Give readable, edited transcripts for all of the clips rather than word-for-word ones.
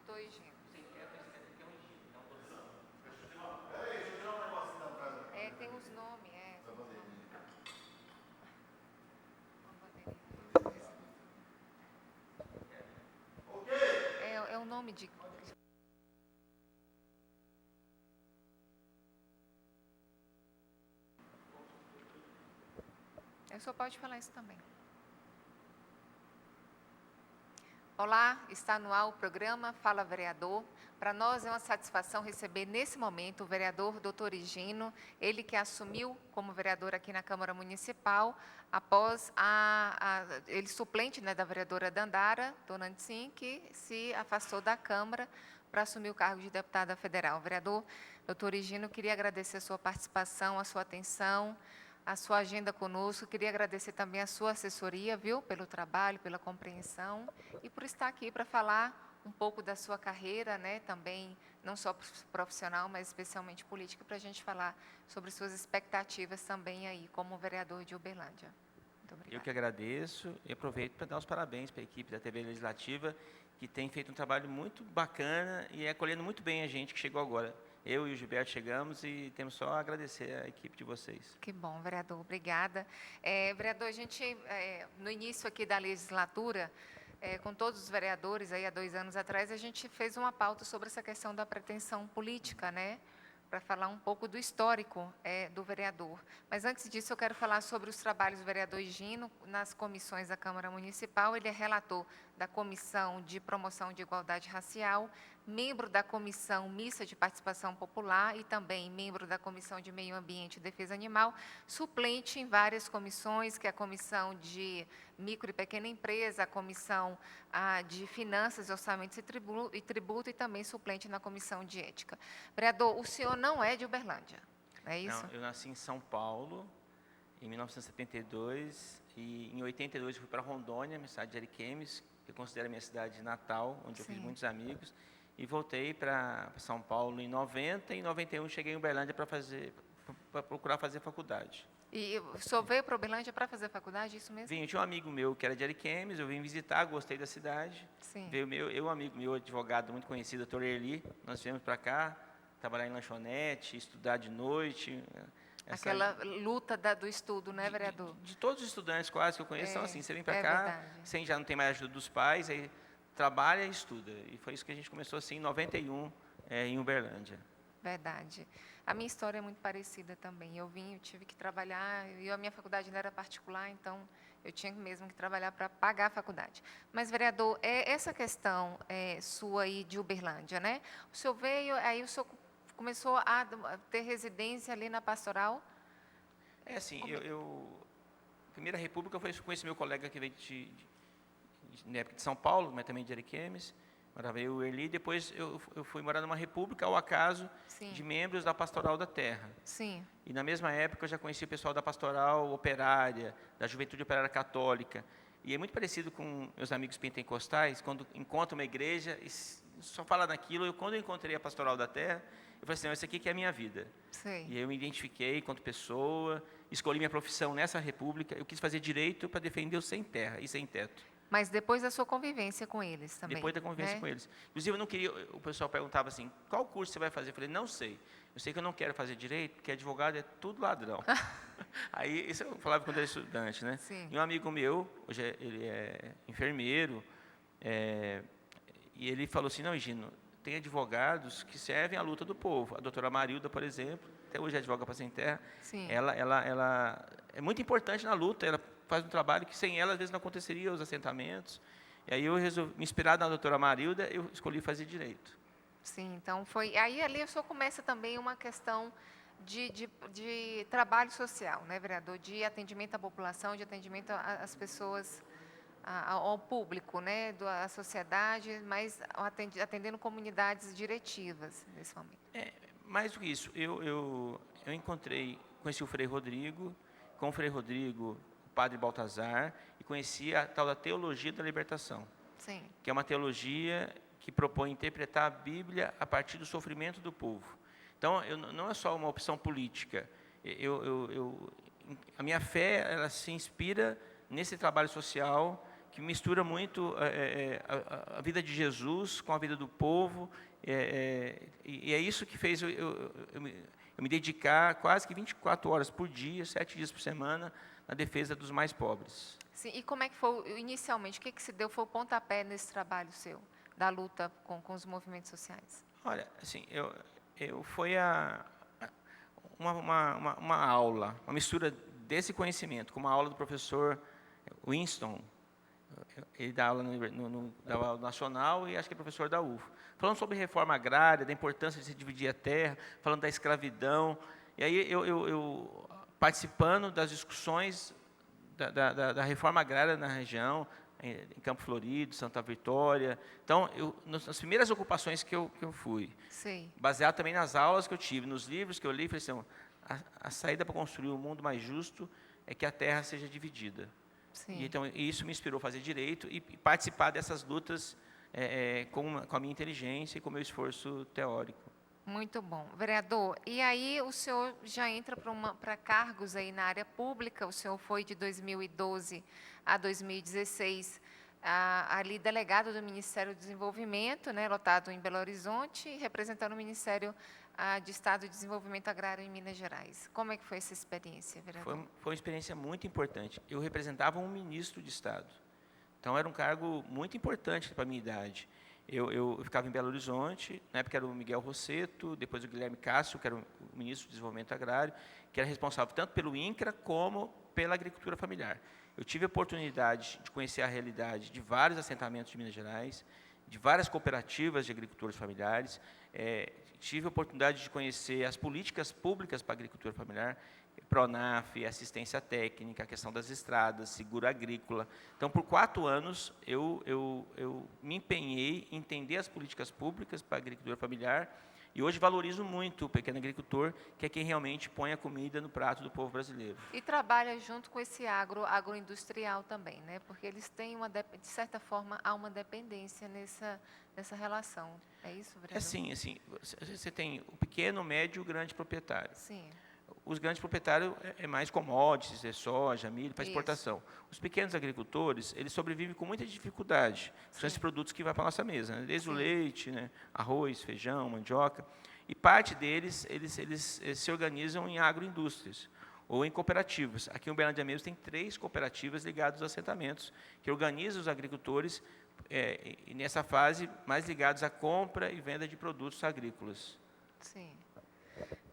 doutor Higino. Tem os nomes, é o nome de... O senhor pode falar isso também. Olá, está no ar o programa Fala Vereador. Para nós é uma satisfação receber nesse momento o vereador Dr. Higino, ele que assumiu como vereador aqui na Câmara Municipal, após ele suplente, né, da vereadora Dandara, Dona Antsim, que se afastou da Câmara para assumir o cargo de deputada federal. Vereador Dr. Higino, queria agradecer a sua participação, a sua atenção, a sua agenda conosco. Queria agradecer também a sua assessoria, viu, pelo trabalho, pela compreensão e por estar aqui para falar um pouco da sua carreira, né, também, não só profissional, mas especialmente política, para a gente falar sobre suas expectativas também aí, como vereador de Uberlândia. Muito obrigada. Eu que agradeço e aproveito para dar os parabéns para a equipe da TV Legislativa, que tem feito um trabalho muito bacana e acolhendo muito bem a gente que chegou agora. Eu e o Gilberto chegamos e temos só a agradecer a equipe de vocês. Que bom, vereador, obrigada. Vereador, a gente, no início aqui da legislatura, com todos os vereadores, aí há 2 anos atrás, a gente fez uma pauta sobre essa questão da pretensão política, né? Para falar um pouco do histórico do vereador. Mas antes disso, eu quero falar sobre os trabalhos do vereador Higino nas comissões da Câmara Municipal. Ele é relator da Comissão de Promoção de Igualdade Racial, membro da Comissão Mista de Participação Popular e também membro da Comissão de Meio Ambiente e Defesa Animal, suplente em várias comissões, que é a Comissão de Micro e Pequena Empresa, a Comissão de Finanças, Orçamentos e Tributo e também suplente na Comissão de Ética. Vereador, o senhor não é de Uberlândia, não é isso? Não, eu nasci em São Paulo, em 1972, e em 82 eu fui para Rondônia, minha cidade de Ariquemes, que eu considero a minha cidade natal, onde eu fiz muitos amigos, e voltei para São Paulo em 90, e em 91 cheguei em Uberlândia para procurar fazer faculdade. E o senhor veio para Uberlândia para fazer faculdade, isso mesmo? Vim, eu tinha um amigo meu que era de Ariquemes, eu vim visitar, gostei da cidade. Sim. Veio um amigo meu, advogado muito conhecido, doutor Erli, nós viemos para cá, trabalhar em lanchonete, estudar de noite. Aquela luta do estudo, né, vereador? De todos os estudantes quase que eu conheço, são assim, você vem para cá, sem, já não tem mais ajuda dos pais, aí trabalha e estuda. E foi isso que a gente começou assim em 91, em Uberlândia. Verdade. A minha história é muito parecida também. Eu tive que trabalhar, e a minha faculdade não era particular, então eu tinha mesmo que trabalhar para pagar a faculdade. Mas, vereador, essa questão sua aí de Uberlândia, né? O senhor veio, aí o senhor começou a ter residência ali na Pastoral? Assim, Primeira República, eu conheci meu colega que veio na época de São Paulo, mas também de Ariquemes, morava eu e Erli. Depois eu fui morar numa república, ao acaso, Sim. de membros da Pastoral da Terra. Sim. E na mesma época eu já conheci o pessoal da Pastoral Operária, da Juventude Operária Católica. E é muito parecido com meus amigos pentecostais, quando encontram uma igreja e só fala naquilo. Quando eu encontrei a Pastoral da Terra, eu falei assim, essa aqui que é a minha vida. Sim. E eu me identifiquei enquanto pessoa, escolhi minha profissão nessa república. Eu quis fazer direito para defender o sem terra e sem teto. Mas depois da sua convivência com eles também. Depois da convivência com eles. Inclusive, eu não queria, o pessoal perguntava assim, qual curso você vai fazer? Eu falei, não sei. Eu sei que eu não quero fazer direito, porque advogado é tudo ladrão. Aí, isso eu falava quando era estudante, né? Sim. E um amigo meu, hoje ele é enfermeiro, e ele falou assim, não, Higino, tem advogados que servem à luta do povo. A doutora Marilda, por exemplo, até hoje advoga para Sem Terra. Sim. Ela é muito importante na luta, ela faz um trabalho que sem ela, às vezes, não aconteceria os assentamentos. E aí eu resolvi, me inspirado na doutora Marilda, eu escolhi fazer direito. Sim, então foi... Aí ali o senhor começa também uma questão de trabalho social, né, vereador? De atendimento à população, de atendimento às pessoas, ao público, né, à sociedade, mas atendendo comunidades diretivas nesse momento. Mais do que isso, eu conheci o Frei Rodrigo, com o Frei Rodrigo, o Padre Baltazar, e conheci a tal da Teologia da Libertação. Sim. Que é uma teologia que propõe interpretar a Bíblia a partir do sofrimento do povo. Então, não é só uma opção política. A minha fé, ela se inspira nesse trabalho social que mistura muito a vida de Jesus com a vida do povo, e é isso que fez eu me dedicar quase que 24 horas por dia, 7 dias por semana, na defesa dos mais pobres. Sim, e como é que foi, inicialmente, o que se deu, foi o pontapé nesse trabalho seu, da luta com os movimentos sociais? Olha, assim, foi uma aula, uma mistura desse conhecimento, com uma aula do professor Winston. Ele dá aula dá aula nacional e acho que é professor da UF. Falando sobre reforma agrária, da importância de se dividir a terra, falando da escravidão. E aí eu participando das discussões da reforma agrária na região, em Campo Florido, Santa Vitória. Então, nas primeiras ocupações que eu fui, Sim. baseado também nas aulas que eu tive, nos livros que eu li, falei assim, a saída para construir um mundo mais justo é que a terra seja dividida. Sim. E, então, isso me inspirou a fazer direito e participar dessas lutas com a minha inteligência e com o meu esforço teórico. Muito bom. Vereador, e aí o senhor já entra para cargos aí na área pública, o senhor foi de 2012 a 2016 ali delegado do Ministério do Desenvolvimento, né, lotado em Belo Horizonte, representando o Ministério de Estado de Desenvolvimento Agrário em Minas Gerais. Como é que foi essa experiência, vereador? Foi uma experiência muito importante. Eu representava um ministro de Estado, então era um cargo muito importante para a minha idade. Eu ficava em Belo Horizonte, na época era o Miguel Rosseto, depois o Guilherme Cássio, que era o ministro do Desenvolvimento Agrário, que era responsável tanto pelo INCRA como pela agricultura familiar. Eu tive a oportunidade de conhecer a realidade de vários assentamentos de Minas Gerais, de várias cooperativas de agricultores familiares, tive a oportunidade de conhecer as políticas públicas para a agricultura familiar, Pronaf, assistência técnica, a questão das estradas, seguro agrícola. Então, por 4 anos, eu me empenhei em entender as políticas públicas para a agricultura familiar e hoje valorizo muito o pequeno agricultor, que é quem realmente põe a comida no prato do povo brasileiro. E trabalha junto com esse agroindustrial também, né? Porque eles têm, de certa forma, há uma dependência nessa relação. É isso, vereador? Assim, você tem o pequeno, o médio e o grande proprietário. Sim. Os grandes proprietários é mais commodities, é soja, milho, para exportação. Os pequenos agricultores, eles sobrevivem com muita dificuldade. Sim. São esses produtos que vão para a nossa mesa, né? Desde Sim. o leite, né? Arroz, feijão, mandioca. E parte deles, eles se organizam em agroindústrias ou em cooperativas. Aqui em Uberlândia mesmo tem 3 cooperativas ligadas aos assentamentos, que organizam os agricultores e nessa fase mais ligados à compra e venda de produtos agrícolas. Sim.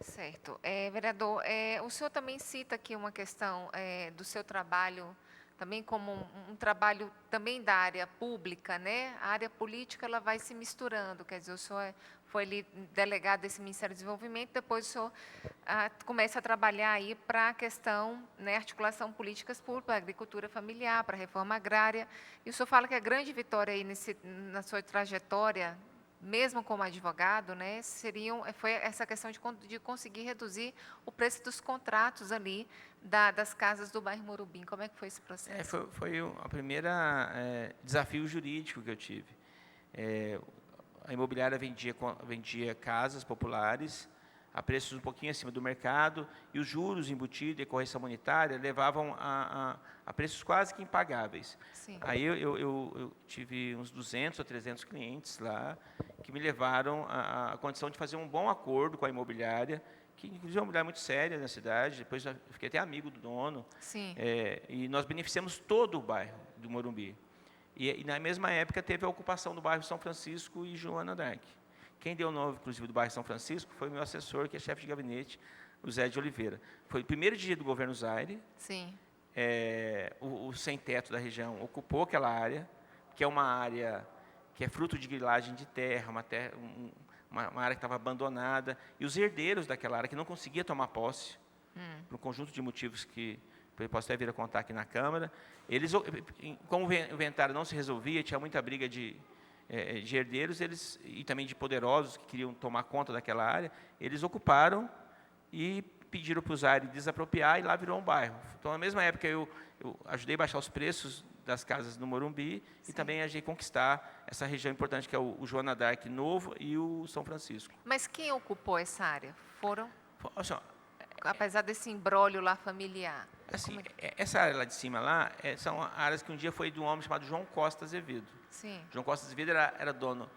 Certo. Vereador, o senhor também cita aqui uma questão do seu trabalho, também como um trabalho também da área pública, né? A área política ela vai se misturando, quer dizer, o senhor foi ali delegado desse Ministério do Desenvolvimento, depois o senhor começa a trabalhar aí para a questão, né, articulação políticas públicas, para a agricultura familiar, para a reforma agrária, e o senhor fala que a grande vitória aí na sua trajetória, mesmo como advogado, né, foi essa questão de conseguir reduzir o preço dos contratos ali das casas do bairro Morumbi. Como é que foi esse processo? Foi a primeira desafio jurídico que eu tive. A imobiliária vendia casas populares a preços um pouquinho acima do mercado e os juros embutidos e correção monetária levavam a preços quase que impagáveis. Sim. Aí eu tive uns 200 ou 300 clientes lá que me levaram à condição de fazer um bom acordo com a imobiliária, que inclusive é uma imobiliária muito séria na cidade, depois eu fiquei até amigo do dono. Sim. E nós beneficiamos todo o bairro do Morumbi. E na mesma época teve a ocupação do bairro São Francisco e Joana d'Arc. Quem deu o nome, inclusive, do bairro São Francisco foi o meu assessor, que é chefe de gabinete, o Zé de Oliveira. Foi o primeiro dia do governo Zaire. Sim. O sem-teto da região ocupou aquela área, que é uma área que é fruto de grilagem de terra, uma área que estava abandonada. E os herdeiros daquela área, que não conseguia tomar posse, por um conjunto de motivos que eu posso até vir a contar aqui na Câmara, eles, como o inventário não se resolvia, tinha muita briga de herdeiros e também de poderosos que queriam tomar conta daquela área, eles ocuparam e pediram para o Zaire desapropriar e lá virou um bairro. Então, na mesma época, eu ajudei a baixar os preços das casas no Morumbi. Sim. E também ajudei a conquistar essa região importante que é o Joana d'Arc Novo e o São Francisco. Mas quem ocupou essa área? Foram? Assim, apesar desse imbróglio lá familiar? Assim, essa área lá de cima, lá, são áreas que um dia foi de um homem chamado João Costa Azevedo. Sim. João Costa Azevedo era dono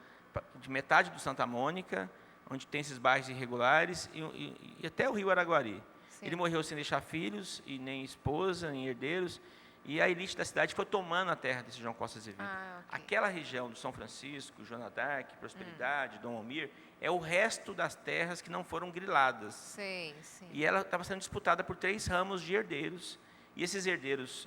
de metade do Santa Mônica, onde tem esses bairros irregulares, e até o Rio Araguari. Sim. Ele morreu sem deixar filhos, e nem esposa, nem herdeiros, e a elite da cidade foi tomando a terra desse João Costa Azevedo. Okay. Aquela região do São Francisco, Joana d'Arc, Prosperidade, Dom Almir, é o resto das terras que não foram griladas. Sim, sim. E ela estava sendo disputada por 3 ramos de herdeiros. E esses herdeiros,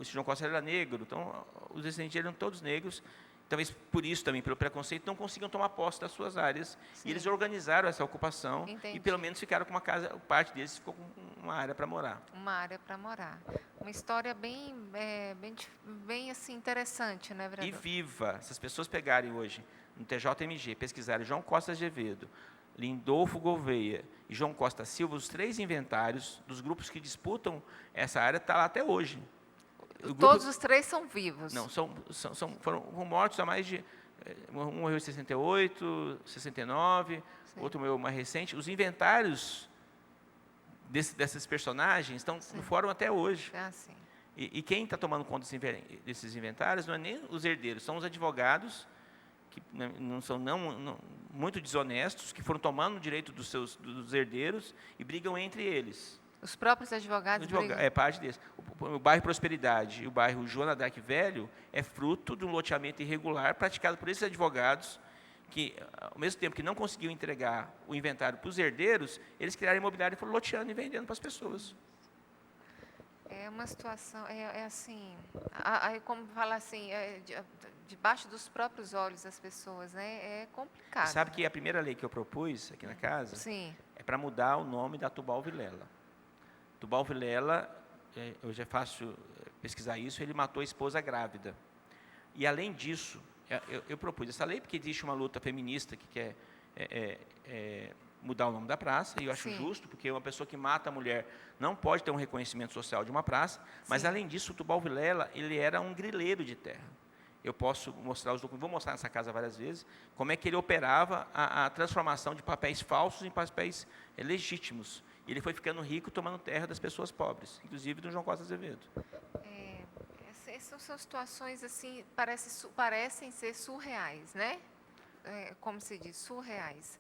esse João Costa era negro, então os descendentes eram todos negros. Talvez por isso também, pelo preconceito, não conseguiam tomar posse das suas áreas. Sim. E eles organizaram essa ocupação. Entendi. E pelo menos ficaram com uma casa, parte deles ficou com uma área para morar. Uma área para morar. Uma história bem assim, interessante, né, vereador? E viva. Se as pessoas pegarem hoje no TJMG, pesquisarem João Costa Azevedo, Lindolfo Gouveia e João Costa Silva, os 3 inventários dos grupos que disputam essa área, está lá até hoje. Todos os 3 são vivos? Não, foram mortos há mais de... Um morreu em 68, 69, sim. Outro morreu mais recente. Os inventários desses personagens estão no fórum até hoje. Sim. E quem está tomando conta desses inventários não é nem os herdeiros, são os advogados, que não são muito desonestos, que foram tomando o direito dos herdeiros e brigam entre eles. Os próprios advogados brigam? É parte desse. O bairro Prosperidade e o bairro Joana d'Arc Velho é fruto de um loteamento irregular praticado por esses advogados que, ao mesmo tempo que não conseguiam entregar o inventário para os herdeiros, eles criaram imobiliário e foram loteando e vendendo para as pessoas. É uma situação, assim, como falar assim, debaixo dos próprios olhos das pessoas, né? É complicado. Sabe que a primeira lei que eu propus aqui na casa é para mudar o nome da Tubal Vilela. Tubal Vilela, eu já faço pesquisar isso, ele matou a esposa grávida. E, além disso, eu propus essa lei porque existe uma luta feminista que quer mudar o nome da praça, e eu acho justo, porque uma pessoa que mata a mulher não pode ter um reconhecimento social de uma praça, mas, além disso, o Tubal Vilela, ele era um grileiro de terra. Eu posso mostrar os documentos, vou mostrar nessa casa várias vezes, como é que ele operava a transformação de papéis falsos em papéis legítimos. E ele foi ficando rico tomando terra das pessoas pobres, inclusive do João Costa Azevedo. Essas são situações assim, parecem ser surreais, né? Como se diz, surreais.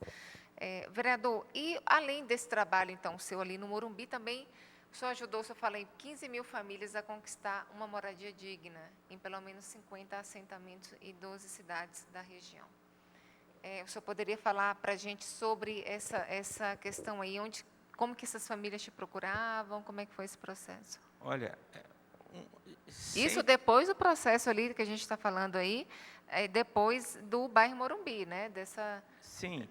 Vereador, e além desse trabalho, então, seu ali no Morumbi, também o senhor ajudou, o senhor fala em 15 mil famílias a conquistar uma moradia digna, em pelo menos 50 assentamentos e 12 cidades da região. O senhor poderia falar para a gente sobre essa questão aí, como que essas famílias te procuravam, como é que foi esse processo? Olha, isso depois do processo ali que a gente está falando aí, depois do bairro Morumbi, né? Sim.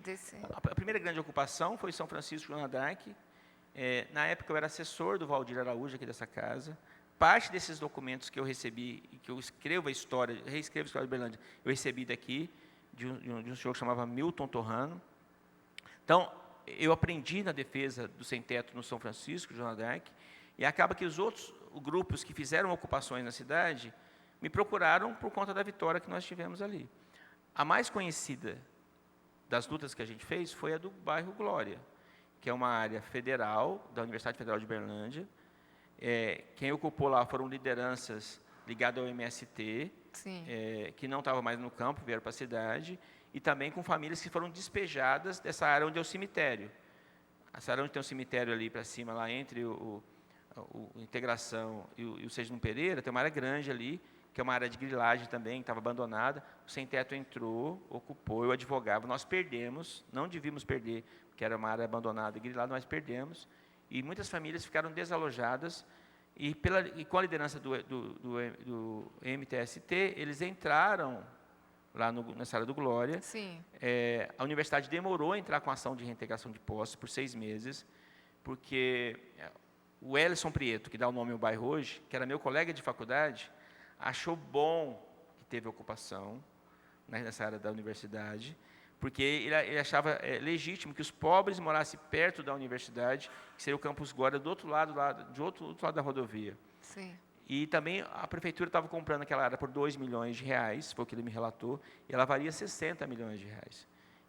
A primeira grande ocupação foi São Francisco Joana d'Arc. Na época eu era assessor do Valdir Araújo aqui dessa casa. Parte desses documentos que eu recebi, e que eu reescrevo a história de Berlândia, eu recebi daqui, de um senhor que chamava Milton Torrano. Então, eu aprendi na defesa do sem-teto no São Francisco, Joana d'Arc, e acaba que os outros grupos que fizeram ocupações na cidade me procuraram por conta da vitória que nós tivemos ali. A mais conhecida das lutas que a gente fez foi a do bairro Glória, que é uma área federal, da Universidade Federal de Berlândia. Quem ocupou lá foram lideranças ligadas ao MST, que não estavam mais no campo, vieram para a cidade, e também com famílias que foram despejadas dessa área onde é o cemitério. Essa área onde tem um cemitério ali para cima, lá entre o Integração e o Sejam Pereira, tem uma área grande ali, que é uma área de grilagem também, que estava abandonada. O sem-teto entrou, ocupou, eu advogava, nós perdemos, não devíamos perder, porque era uma área abandonada e grilada, mas perdemos, e muitas famílias ficaram desalojadas, e com a liderança do MTST, eles entraram lá nessa área do Glória. A universidade demorou a entrar com a ação de reintegração de posse por 6 meses, porque o Ellison Prieto, que dá o nome ao bairro hoje, que era meu colega de faculdade, achou bom que teve ocupação nessa área da universidade, porque ele achava legítimo que os pobres morassem perto da universidade, que seria o Campus Glória, do outro lado da rodovia. E também a prefeitura estava comprando aquela área por R$2 milhões, foi o que ele me relatou, e ela valia R$60 milhões.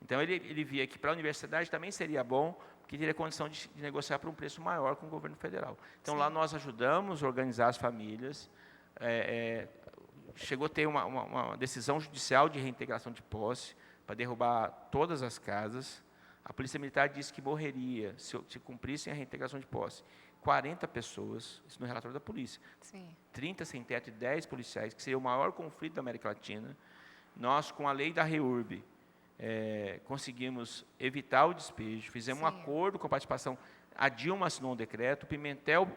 Então, ele via que para a universidade também seria bom, porque teria condição de negociar por um preço maior com o governo federal. Então, lá nós ajudamos a organizar as famílias, chegou a ter uma decisão judicial de reintegração de posse para derrubar todas as casas. A Polícia Militar disse que morreria se cumprissem a reintegração de posse 40 pessoas, isso no relatório da polícia. Sim. 30 sem teto e 10 policiais, que seria o maior conflito da América Latina. Nós, com a lei da REURB, conseguimos evitar o despejo, fizemos um acordo com a participação. A Dilma assinou um decreto, o Pimentel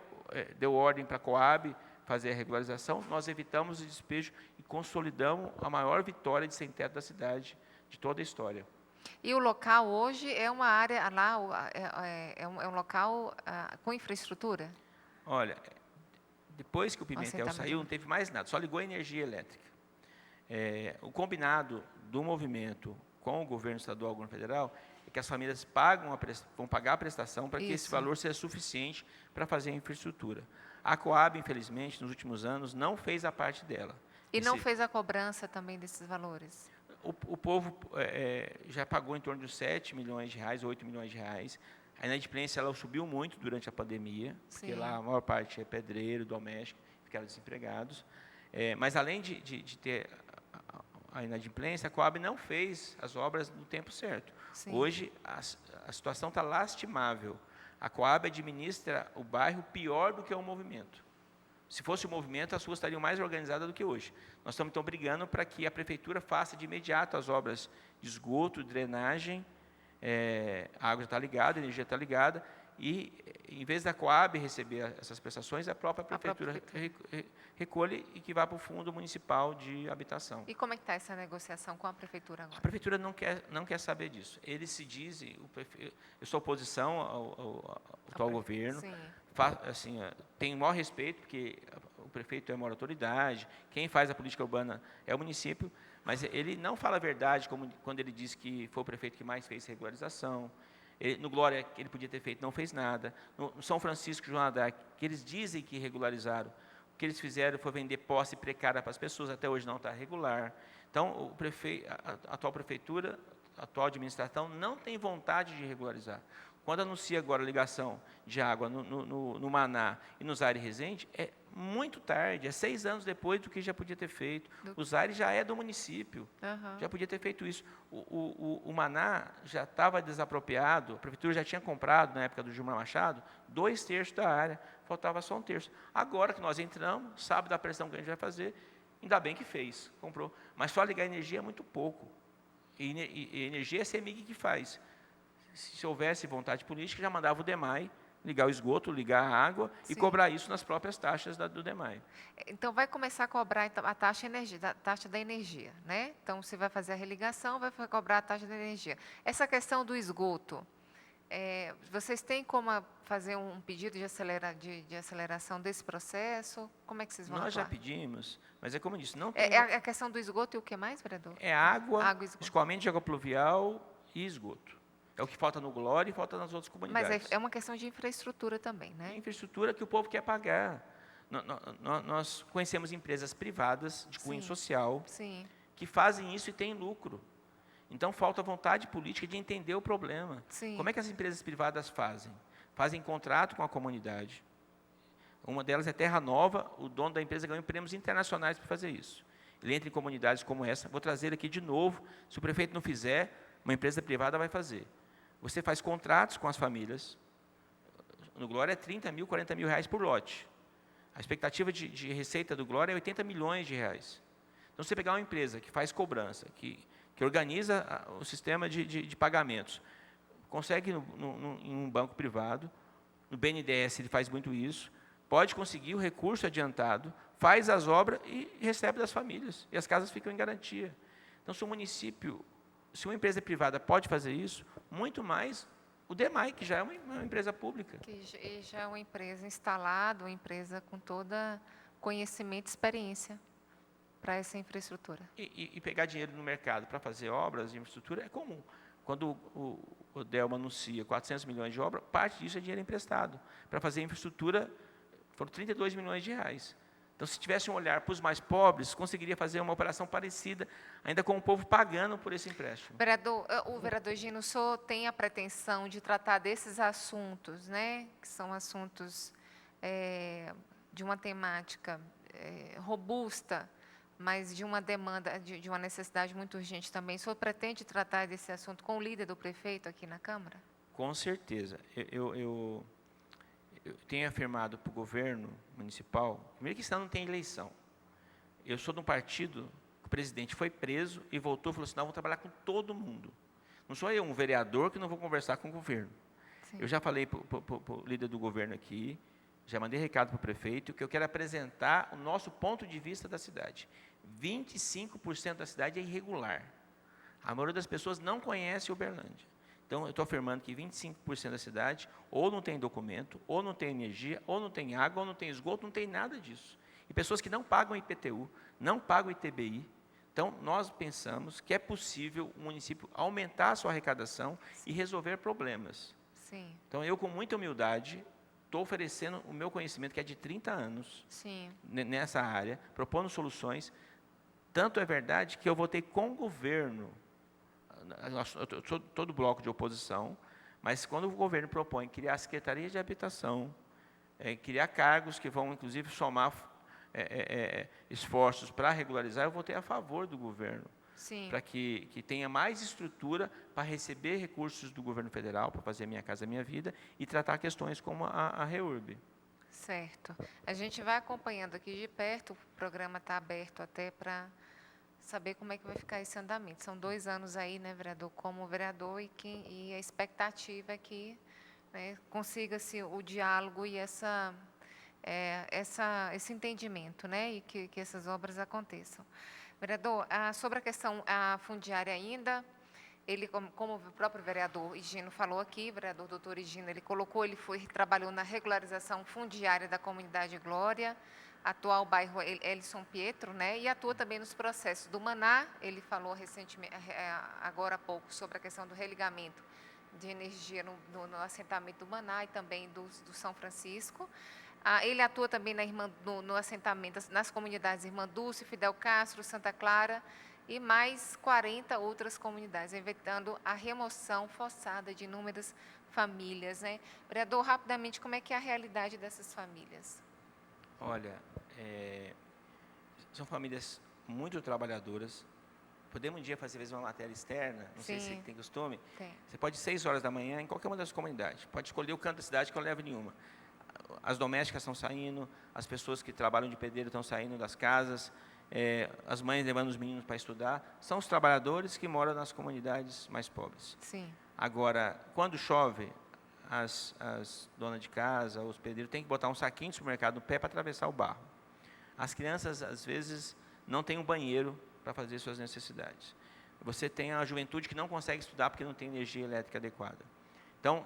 deu ordem para a Coab fazer a regularização, nós evitamos o despejo e consolidamos a maior vitória de sem-teto da cidade, de toda a história. E o local hoje é uma área lá, é um local com infraestrutura? Olha, depois que o Pimentel saiu, não teve mais nada, só ligou a energia elétrica. O combinado do movimento com o governo estadual e o governo federal é que as famílias vão pagar a prestação para que esse valor seja suficiente para fazer a infraestrutura. A Coab, infelizmente, nos últimos anos, não fez a parte dela. E não fez a cobrança também desses valores? O povo já pagou em torno de 7 milhões de reais, 8 milhões de reais. A inadimplência ela subiu muito durante a pandemia, porque lá a maior parte é pedreiro, doméstico, ficaram desempregados. Mas, além de ter a inadimplência, a Coab não fez as obras no tempo certo. Sim. Hoje, a situação está lastimável. A Coab administra o bairro pior do que o movimento. Se fosse o movimento, as ruas estariam mais organizadas do que hoje. Nós estamos, então, brigando para que a prefeitura faça de imediato as obras de esgoto, drenagem, a água está ligada, a energia está ligada, e, em vez da Coab receber essas prestações, a própria prefeitura recolhe e que vá para o Fundo Municipal de Habitação. E como é que está essa negociação com a prefeitura agora? A prefeitura não quer saber disso. Eles se dizem, eu sou oposição ao atual governo, assim, tenho o maior respeito, porque o prefeito é uma autoridade, quem faz a política urbana é o município, mas ele não fala a verdade quando ele diz que foi o prefeito que mais fez regularização. No Glória, que ele podia ter feito, não fez nada. No São Francisco, João Haddad, que eles dizem que regularizaram, o que eles fizeram foi vender posse precária para as pessoas, até hoje não está regular. Então, a atual prefeitura, a atual administração, não tem vontade de regularizar. Quando anuncia agora a ligação de água no Maná e nos Zaire Resende, é muito tarde, é 6 anos depois do que já podia ter feito. O Zaire já é do município, já podia ter feito isso. O Maná já estava desapropriado, a prefeitura já tinha comprado, na época do Gilmar Machado, 2/3 da área, faltava só 1/3. Agora que nós entramos, sabe da pressão que a gente vai fazer, ainda bem que fez, comprou. Mas só ligar a energia é muito pouco. E energia é a CEMIG que faz. Se houvesse vontade política, já mandava o DEMAI ligar o esgoto, ligar a água e cobrar isso nas próprias taxas do DEMAI. Então, vai começar a cobrar a taxa da energia, né? Então, você vai fazer a religação, vai cobrar a taxa da energia. Essa questão do esgoto, vocês têm como fazer um pedido de aceleração desse processo? Como é que vocês vão Nós atuar? já pedimos, mas é como eu disse, não tem... a questão do esgoto e o que mais, vereador? Água, escoamento de água pluvial e esgoto. É o que falta no Glória e falta nas outras comunidades. Mas é uma questão de infraestrutura também, né? Infraestrutura que o povo quer pagar. Nós conhecemos empresas privadas de cunho social que fazem isso e têm lucro. Então, falta vontade política de entender o problema. Como é que as empresas privadas fazem? Fazem contrato com a comunidade. Uma delas é Terra Nova, o dono da empresa ganhou prêmios internacionais para fazer isso. Ele entra em comunidades como essa, vou trazer aqui de novo, se o prefeito não fizer, uma empresa privada vai fazer. Você faz contratos com as famílias, no Glória é 30 mil, 40 mil reais por lote. A expectativa de receita do Glória é 80 milhões de reais. Então, você pegar uma empresa que faz cobrança, que organiza o sistema de pagamentos, consegue em um banco privado, no BNDES ele faz muito isso, pode conseguir o recurso adiantado, faz as obras e recebe das famílias, e as casas ficam em garantia. Então, se o município, se uma empresa privada pode fazer isso, muito mais o DEMAI, que já é uma empresa pública. Que já é uma empresa instalada, uma empresa com toda conhecimento e experiência para essa infraestrutura. E pegar dinheiro no mercado para fazer obras de infraestrutura é comum. Quando o Delma anuncia 400 milhões de obra, parte disso é dinheiro emprestado. Para fazer infraestrutura, foram 32 milhões de reais. Então, se tivesse um olhar para os mais pobres, conseguiria fazer uma operação parecida, ainda com o povo pagando por esse empréstimo. O vereador Gino, o senhor tem a pretensão de tratar desses assuntos, né, que são assuntos de uma temática robusta, mas de uma demanda, de uma necessidade muito urgente também. O senhor pretende tratar desse assunto com o líder do prefeito aqui na Câmara? Com certeza. Eu tenho afirmado para o governo municipal, primeiro que esse ano não tem eleição. Eu sou de um partido que o presidente foi preso e voltou e falou assim, não, vou trabalhar com todo mundo. Não sou eu, um vereador, que não vou conversar com o governo. Sim. Eu já falei para o líder do governo aqui, já mandei recado para o prefeito, que eu quero apresentar o nosso ponto de vista da cidade. 25% da cidade é irregular. A maioria das pessoas não conhece Uberlândia. Então, eu estou afirmando que 25% da cidade ou não tem documento, ou não tem energia, ou não tem água, ou não tem esgoto, não tem nada disso. E pessoas que não pagam IPTU, não pagam ITBI. Então, nós pensamos que é possível o município aumentar a sua arrecadação e resolver problemas. Sim. Então, eu, com muita humildade, estou oferecendo o meu conhecimento, que é de 30 anos, sim, nessa área, propondo soluções. Tanto é verdade que eu votei com o governo. Eu sou todo bloco de oposição, mas quando o governo propõe criar a Secretaria de Habitação, criar cargos que vão, inclusive, somar esforços para regularizar, eu votei a favor do governo, para que tenha mais estrutura para receber recursos do governo federal, para fazer Minha Casa Minha Vida, e tratar questões como a REURB. Certo. A gente vai acompanhando aqui de perto, o programa está aberto até para saber como é que vai ficar esse andamento. São 2 anos aí, né, vereador, como vereador, e a expectativa é que, né, consiga-se o diálogo e esse entendimento, né, e que essas obras aconteçam. Vereador, sobre a questão fundiária ainda, ele, como o próprio vereador Higino falou aqui, o vereador doutor Higino, ele trabalhou na regularização fundiária da comunidade Glória, atual bairro Elson Pietro, né, e atua também nos processos do Maná. Ele falou recentemente, agora há pouco, sobre a questão do religamento de energia no assentamento do Maná e também do São Francisco. Ele atua também no assentamento, nas comunidades Irmã Dulce, Fidel Castro, Santa Clara e mais 40 outras comunidades, evitando a remoção forçada de inúmeras famílias, né? Vereador, rapidamente, como é que é a realidade dessas famílias? Olha, são famílias muito trabalhadoras. Podemos um dia fazer, às vezes, uma matéria externa, não sei se tem costume. Tem. Você pode ir 6 horas da manhã em qualquer uma das comunidades. Pode escolher o canto da cidade que eu levo nenhuma. As domésticas estão saindo, as pessoas que trabalham de pedreiro estão saindo das casas, as mães levando os meninos para estudar. São os trabalhadores que moram nas comunidades mais pobres. Sim. Agora, quando chove, as donas de casa, os pedreiros, têm que botar um saquinho de supermercado no pé para atravessar o barro. As crianças, às vezes, não têm um banheiro para fazer suas necessidades. Você tem a juventude que não consegue estudar porque não tem energia elétrica adequada. Então,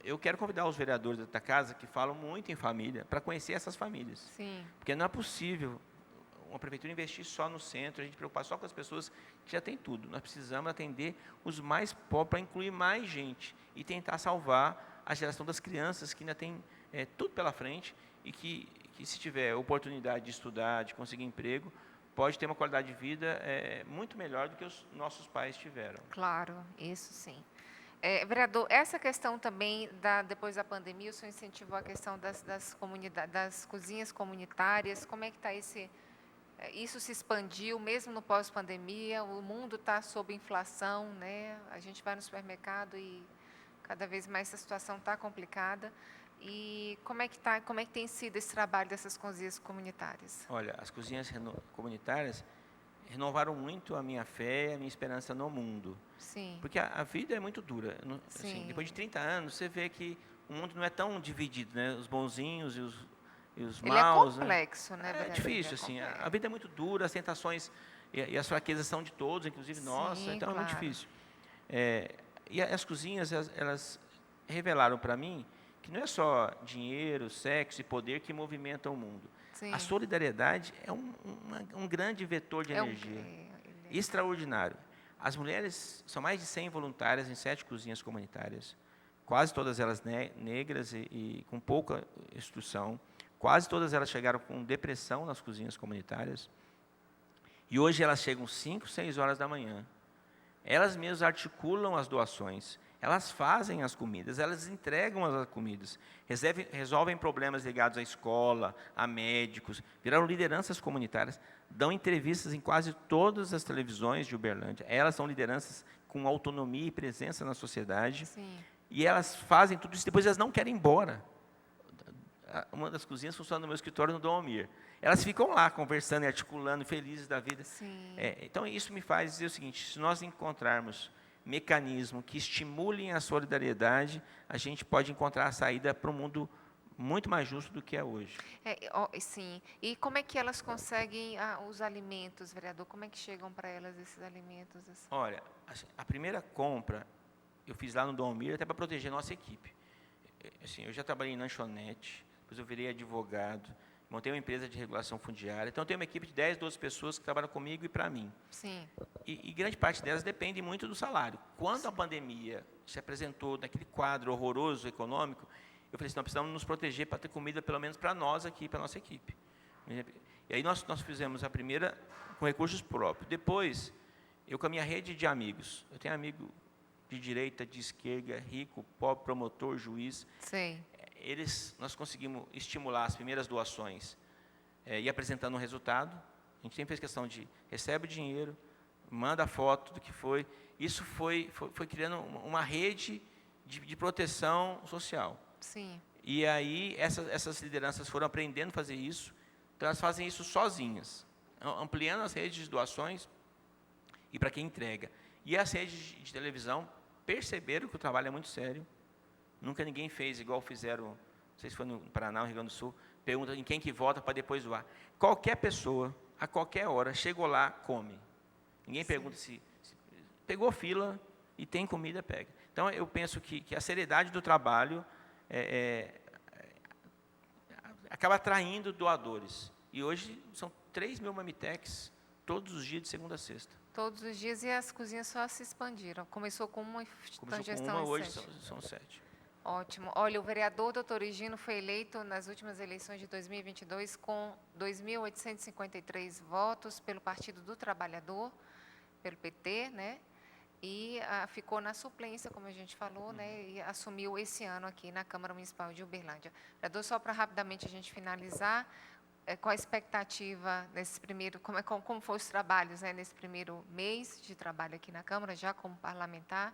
eu quero convidar os vereadores da casa, que falam muito em família, para conhecer essas famílias. Sim. Porque não é possível uma prefeitura investir só no centro, a gente preocupar só com as pessoas que já têm tudo. Nós precisamos atender os mais pobres para incluir mais gente e tentar salvar a geração das crianças que ainda tem tudo pela frente e que se tiver oportunidade de estudar, de conseguir emprego, pode ter uma qualidade de vida muito melhor do que os nossos pais tiveram. Claro, isso sim. Vereador, essa questão também, depois da pandemia, o senhor incentivou a questão das cozinhas comunitárias. Como é que está isso se expandiu, mesmo no pós-pandemia? O mundo está sob inflação, né? A gente vai no supermercado e cada vez mais essa situação está complicada. E como é que tem sido esse trabalho dessas cozinhas comunitárias? Olha, as cozinhas comunitárias renovaram muito a minha fé, a minha esperança no mundo. Sim. Porque a vida é muito dura. Assim, depois de 30 anos, você vê que o mundo não é tão dividido, né? Os bonzinhos e os maus. Ele é complexo, né? É difícil, assim. A vida é muito dura, as tentações e as fraquezas são de todos, inclusive nossa, então é muito difícil. E as cozinhas, elas revelaram para mim que não é só dinheiro, sexo e poder que movimentam o mundo. Sim. A solidariedade é um grande vetor de energia, extraordinário. As mulheres, são mais de 100 voluntárias em 7 cozinhas comunitárias, quase todas elas negras e com pouca instrução, Quase todas elas chegaram com depressão nas cozinhas comunitárias. E hoje elas chegam 5, 6 horas da manhã. Elas mesmas articulam as doações, elas fazem as comidas, elas entregam as comidas, resolvem problemas ligados à escola, a médicos, viraram lideranças comunitárias, dão entrevistas em quase todas as televisões de Uberlândia. Elas são lideranças com autonomia e presença na sociedade. Sim. E elas fazem tudo isso, depois elas não querem ir embora. Uma das cozinhas funciona no meu escritório no Dom Almir. Elas ficam lá conversando e articulando, felizes da vida. Então, isso me faz dizer o seguinte: se nós encontrarmos mecanismos que estimulem a solidariedade, a gente pode encontrar a saída para um mundo muito mais justo do que é hoje. Sim. E como é que elas conseguem os alimentos, vereador? Como é que chegam para elas esses alimentos? Assim? Olha, a primeira compra eu fiz lá no Dom Almir até para proteger a nossa equipe. Assim, eu já trabalhei em lanchonete, depois eu virei advogado, montei uma empresa de regulação fundiária. Então, eu tenho uma equipe de 10, 12 pessoas que trabalham comigo e para mim. Sim. E grande parte delas depende muito do salário. Quando a pandemia se apresentou naquele quadro horroroso econômico, eu falei assim, nós precisamos nos proteger para ter comida, pelo menos para nós aqui, para a nossa equipe. E aí nós fizemos a primeira com recursos próprios. Depois, eu com a minha rede de amigos, eu tenho amigo de direita, de esquerda, rico, pobre, promotor, juiz. Sim. Nós conseguimos estimular as primeiras doações e apresentando um resultado. A gente sempre fez questão de recebe o dinheiro, manda a foto do que foi. Isso foi criando uma rede de proteção social. Sim. E aí essas lideranças foram aprendendo a fazer isso, então elas fazem isso sozinhas, ampliando as redes de doações e para quem entrega. E as redes de televisão perceberam que o trabalho é muito sério. Nunca ninguém fez igual fizeram, não sei se foi no Paraná, no Rio Grande do Sul, pergunta em quem que vota para depois doar. Qualquer pessoa, a qualquer hora, chegou lá, come. Ninguém pergunta se pegou fila e tem comida, pega. Então, eu penso que a seriedade do trabalho acaba atraindo doadores. E hoje são 3 mil Mamitex todos os dias, de segunda a sexta. Todos os dias, e as cozinhas só se expandiram. Começou com uma, hoje são 7. Ótimo. Olha, o vereador Dr. Higino foi eleito nas últimas eleições de 2022 com 2.853 votos pelo Partido do Trabalhador, pelo PT, né? E ficou na suplência, como a gente falou, né? E assumiu esse ano aqui na Câmara Municipal de Uberlândia. Vereador, só para rapidamente a gente finalizar, qual a expectativa nesse primeiro, como foram os trabalhos, né, nesse primeiro mês de trabalho aqui na Câmara, já como parlamentar,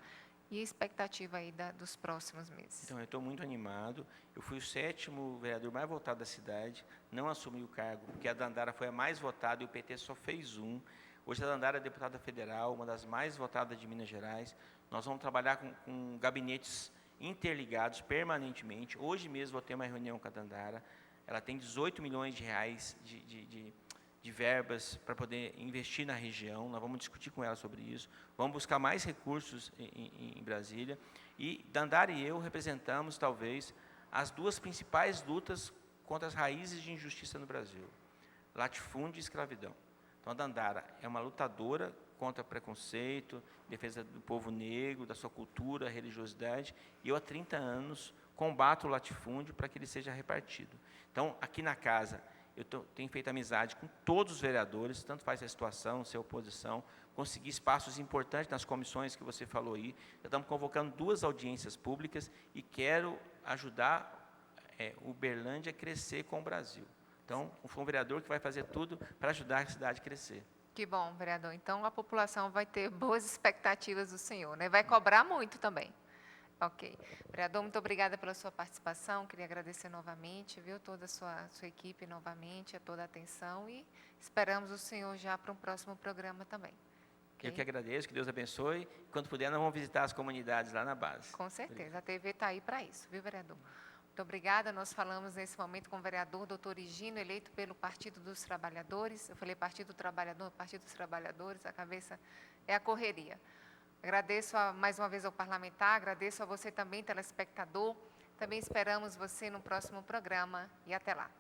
e a expectativa aí dos próximos meses? Então, eu estou muito animado. Eu fui o 7º vereador mais votado da cidade, não assumi o cargo, porque a Dandara foi a mais votada e o PT só fez um. Hoje a Dandara é deputada federal, uma das mais votadas de Minas Gerais. Nós vamos trabalhar com gabinetes interligados permanentemente. Hoje mesmo vou ter uma reunião com a Dandara. Ela tem 18 milhões de reais de verbas para poder investir na região. Nós vamos discutir com ela sobre isso. Vamos buscar mais recursos em Brasília. E Dandara e eu representamos, talvez, as 2 principais lutas contra as raízes de injustiça no Brasil: latifúndio e escravidão. Então, a Dandara é uma lutadora contra preconceito, defesa do povo negro, da sua cultura, religiosidade. E eu, há 30 anos, combato o latifúndio para que ele seja repartido. Então, aqui na casa, eu tenho feito amizade com todos os vereadores, tanto faz a situação, ser oposição, consegui espaços importantes nas comissões que você falou aí. Já estamos convocando 2 audiências públicas e quero ajudar Uberlândia a crescer com o Brasil. Então, foi um vereador que vai fazer tudo para ajudar a cidade a crescer. Que bom, vereador. Então, a população vai ter boas expectativas do senhor, né? Vai cobrar muito também. Ok. Vereador, muito obrigada pela sua participação. Queria agradecer novamente, viu, toda a sua equipe novamente, a toda a atenção, e esperamos o senhor já para um próximo programa também. Okay? Eu que agradeço, que Deus abençoe. Quando puder, nós vamos visitar as comunidades lá na base. Com certeza. A TV está aí para isso, viu, vereador? Muito obrigada. Nós falamos nesse momento com o vereador Dr. Higino, eleito pelo Partido dos Trabalhadores. Eu falei Partido do Trabalhador, Partido dos Trabalhadores, a cabeça é a correria. Agradeço mais uma vez ao parlamentar, agradeço a você também, telespectador. Também esperamos você no próximo programa e até lá.